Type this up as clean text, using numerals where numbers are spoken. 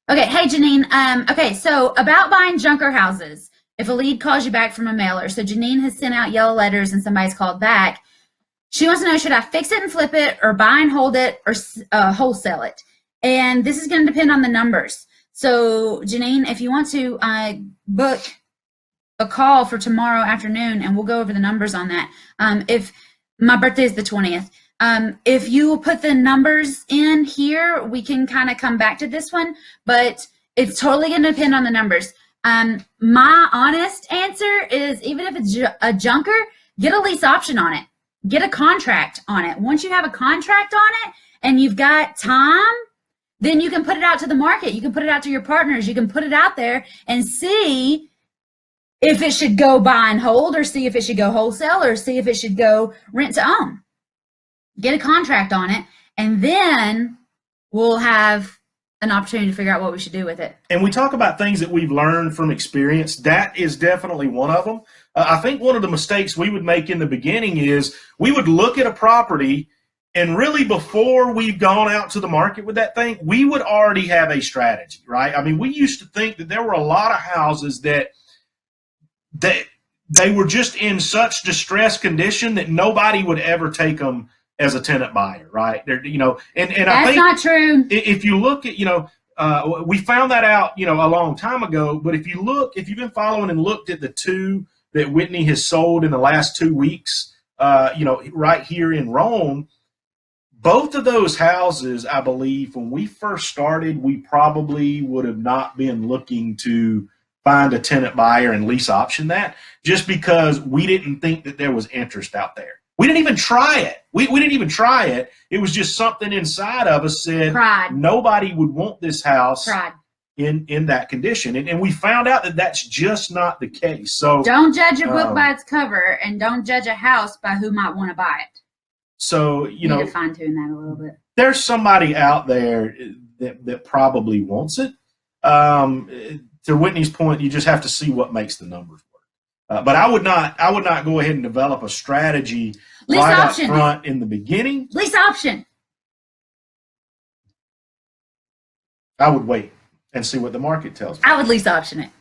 Okay, hey Janine. Okay, so about buying junker houses. If a lead calls you back from a mailer, so Janine has sent out yellow letters and somebody's called back. She wants to know, should I fix it and flip it, or buy and hold it, or wholesale it? And this is going to depend on the numbers. So Janine, if you want to book a call for tomorrow afternoon, and we'll go over the numbers on that. If my birthday is the 20th. If you put the numbers in here, we can kind of come back to this one, but it's totally going to depend on the numbers. My honest answer is, even if it's a junker, get a lease option on it. Get a contract on it. Once you have a contract on it and you've got time, then you can put it out to the market. You can put it out to your partners. You can put it out there and see if it should go buy and hold, or see if it should go wholesale, or see if it should go rent to own. Get a contract on it, and then we'll have an opportunity to figure out what we should do with it. And we talk about things that we've learned from experience. That is definitely one of them. I think one of the mistakes we would make in the beginning is we would look at a property, and really before we've gone out to the market with that thing, we would already have a strategy, right? I mean, we used to think that there were a lot of houses that they were just in such distressed condition that nobody would ever take them as a tenant buyer, right? They're, and that's I think not true. If you look at, we found that out, a long time ago. But if you've been following and looked at the two that Whitney has sold in the last 2 weeks, right here in Rome, both of those houses, I believe, when we first started, we probably would have not been looking to find a tenant buyer and lease option that, just because we didn't think that there was interest out there. We didn't even try it. We didn't even try it. It was just something inside of us said Pride. Nobody would want this house Pride. in that condition. And we found out that that's just not the case. So don't judge a book by its cover, and don't judge a house by who might want to buy it. So, you need to fine tune that a little bit. There's somebody out there that probably wants it. To Whitney's point, you just have to see what makes the numbers work. But I would not go ahead and develop a strategy lease right option up front in the beginning. Lease option. I would wait and see what the market tells me. I would lease option it.